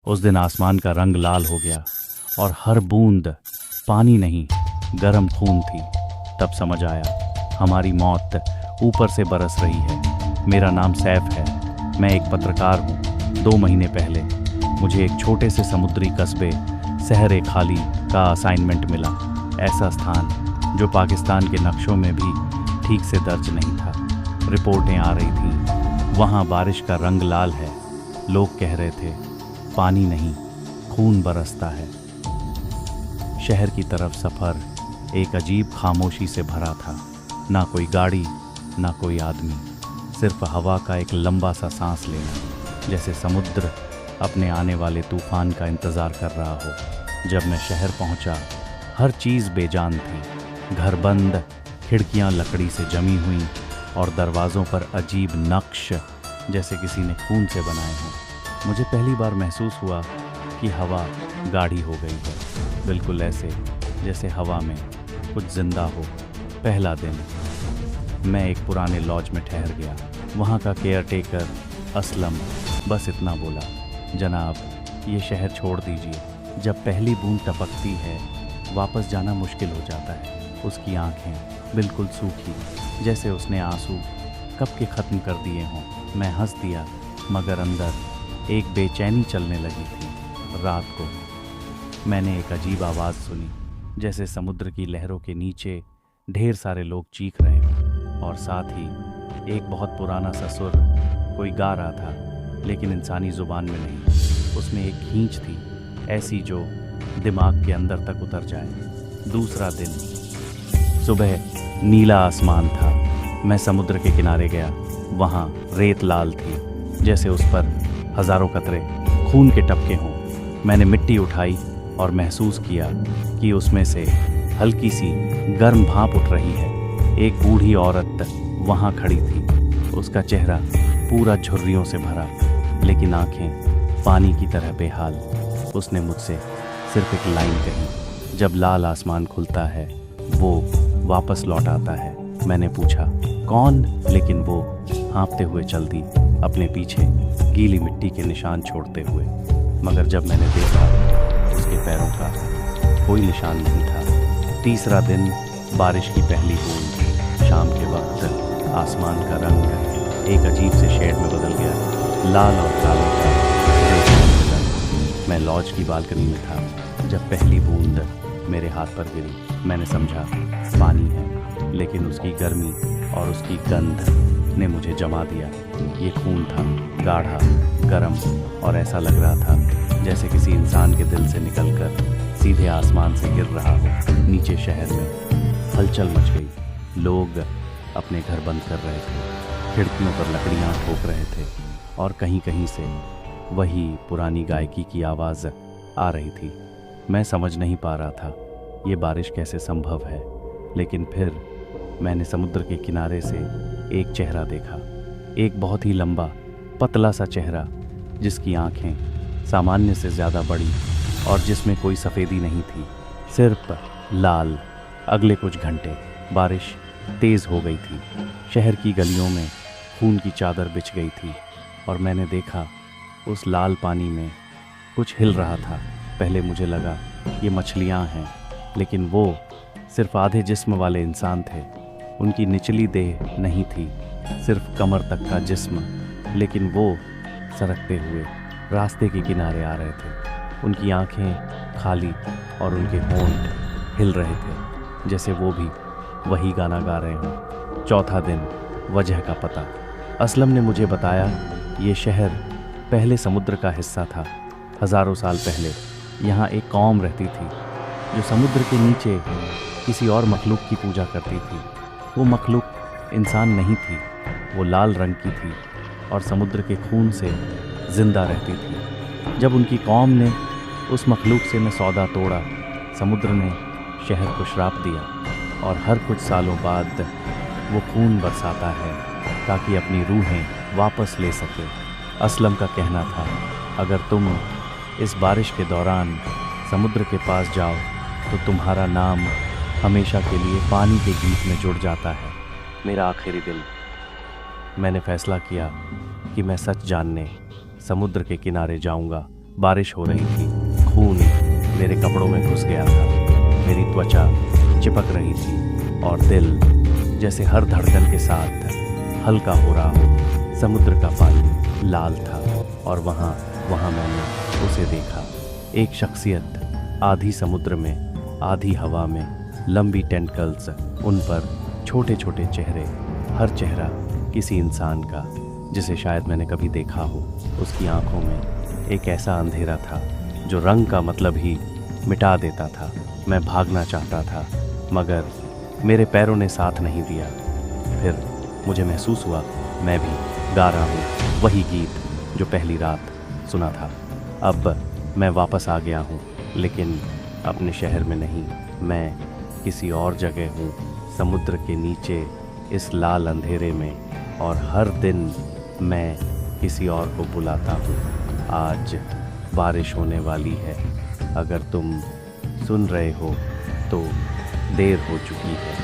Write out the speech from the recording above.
उस दिन आसमान का रंग लाल हो गया और हर बूंद पानी नहीं, गर्म खून थी। तब समझ आया हमारी मौत ऊपर से बरस रही है। मेरा नाम सैफ है। मैं एक पत्रकार हूँ। 2 महीने पहले मुझे एक छोटे से समुद्री कस्बे सहरे खाली का असाइनमेंट मिला। ऐसा स्थान जो पाकिस्तान के नक्शों में भी ठीक से दर्ज नहीं था। रिपोर्टें आ रही थीं, वहाँ बारिश का रंग लाल है। लोग कह रहे थे पानी नहीं, खून बरसता है। शहर की तरफ सफ़र एक अजीब खामोशी से भरा था। ना कोई गाड़ी, ना कोई आदमी, सिर्फ हवा का एक लंबा सा सांस लेना, जैसे समुद्र अपने आने वाले तूफान का इंतज़ार कर रहा हो। जब मैं शहर पहुंचा, हर चीज़ बेजान थी। घर बंद, खिड़कियां लकड़ी से जमी हुई और दरवाज़ों पर अजीब नक्श जैसे किसी ने खून से बनाए हों। मुझे पहली बार महसूस हुआ कि हवा गाढ़ी हो गई है, बिल्कुल ऐसे जैसे हवा में कुछ जिंदा हो। पहला दिन मैं एक पुराने लॉज में ठहर गया। वहाँ का केयर टेकर असलम बस इतना बोला, जनाब ये शहर छोड़ दीजिए। जब पहली बूंद टपकती है वापस जाना मुश्किल हो जाता है। उसकी आंखें बिल्कुल सूखी, जैसे उसने आंसू कब के ख़त्म कर दिए हों। मैं हंस दिया, मगर अंदर एक बेचैनी चलने लगी थी। रात को मैंने एक अजीब आवाज़ सुनी, जैसे समुद्र की लहरों के नीचे ढेर सारे लोग चीख रहे हों, और साथ ही एक बहुत पुराना सा सुर कोई गा रहा था, लेकिन इंसानी ज़ुबान में नहीं। उसमें एक खींच थी, ऐसी जो दिमाग के अंदर तक उतर जाए। दूसरा दिन सुबह नीला आसमान था। मैं समुद्र के किनारे गया। वहाँ रेत लाल थी, जैसे उस पर हज़ारों कतरे खून के टपके हों। मैंने मिट्टी उठाई और महसूस किया कि उसमें से हल्की सी गर्म भाप उठ रही है। एक बूढ़ी औरत वहाँ खड़ी थी। उसका चेहरा पूरा झुर्रियों से भरा, लेकिन आंखें पानी की तरह बेहाल। उसने मुझसे सिर्फ एक लाइन कही, जब लाल आसमान खुलता है वो वापस लौट आता है। मैंने पूछा कौन, लेकिन वो हाँफते हुए चल दी, अपने पीछे गीली मिट्टी के निशान छोड़ते हुए। मगर जब मैंने देखा उसके पैरों का कोई निशान नहीं था। तीसरा दिन बारिश की पहली बूंद। शाम के वक्त आसमान का रंग एक अजीब से शेड में बदल गया, लाल और काले का मिलन। मैं लॉज की बालकनी में था जब पहली बूंद मेरे हाथ पर गिरी। मैंने समझा पानी है, लेकिन उसकी गर्मी और उसकी गंध ने मुझे जमा दिया। ये खून था, गाढ़ा, गर्म, और ऐसा लग रहा था जैसे किसी इंसान के दिल से निकलकर सीधे आसमान से गिर रहा हो। नीचे शहर में हलचल मच गई। लोग अपने घर बंद कर रहे थे, खिड़कियों पर लकड़ियां ठोक रहे थे, और कहीं कहीं से वही पुरानी गायकी की आवाज़ आ रही थी। मैं समझ नहीं पा रहा था ये बारिश कैसे संभव है। लेकिन फिर मैंने समुद्र के किनारे से एक चेहरा देखा, एक बहुत ही लंबा पतला सा चेहरा, जिसकी आंखें सामान्य से ज़्यादा बड़ी और जिसमें कोई सफ़ेदी नहीं थी, सिर्फ लाल। अगले कुछ घंटे बारिश तेज़ हो गई थी। शहर की गलियों में खून की चादर बिछ गई थी, और मैंने देखा उस लाल पानी में कुछ हिल रहा था। पहले मुझे लगा ये मछलियाँ हैं, लेकिन वो सिर्फ आधे जिस्म वाले इंसान थे। उनकी निचली देह नहीं थी, सिर्फ कमर तक का जिस्म, लेकिन वो सरकते हुए रास्ते के किनारे आ रहे थे। उनकी आंखें खाली और उनके होंठ हिल रहे थे, जैसे वो भी वही गाना गा रहे हों। चौथा दिन, वजह का पता। असलम ने मुझे बताया ये शहर पहले समुद्र का हिस्सा था। हज़ारों साल पहले यहाँ एक कौम रहती थी जो समुद्र के नीचे किसी और मखलूक की पूजा करती थी। वो मखलूक इंसान नहीं थी, वो लाल रंग की थी और समुद्र के खून से ज़िंदा रहती थी। जब उनकी कौम ने उस मखलूक से न सौदा तोड़ा, समुद्र ने शहर को श्राप दिया, और हर कुछ सालों बाद वो खून बरसाता है ताकि अपनी रूहें वापस ले सके। असलम का कहना था, अगर तुम इस बारिश के दौरान समुद्र के पास जाओ तो तुम्हारा नाम हमेशा के लिए पानी के गीत में जुड़ जाता है। मेरा आखिरी दिल। मैंने फैसला किया कि मैं सच जानने समुद्र के किनारे जाऊंगा, बारिश हो रही थी। खून मेरे कपड़ों में घुस गया था। मेरी त्वचा चिपक रही थी और दिल जैसे हर धड़कन के साथ हल्का हो रहा हो। समुद्र का पानी लाल था और वहाँ मैंने उसे देखा। एक शख्सियत, आधी समुद्र में आधी हवा में, लंबी टेंटकल्स, उन पर छोटे छोटे चेहरे, हर चेहरा किसी इंसान का जिसे शायद मैंने कभी देखा हो। उसकी आंखों में एक ऐसा अंधेरा था जो रंग का मतलब ही मिटा देता था। मैं भागना चाहता था मगर मेरे पैरों ने साथ नहीं दिया। फिर मुझे महसूस हुआ मैं भी गा रहा हूँ वही गीत जो पहली रात सुना था। अब मैं वापस आ गया हूँ, लेकिन अपने शहर में नहीं। मैं किसी और जगह हूँ, समुद्र के नीचे इस लाल अंधेरे में, और हर दिन मैं किसी और को बुलाता हूँ। आज बारिश होने वाली है। अगर तुम सुन रहे हो तो देर हो चुकी है।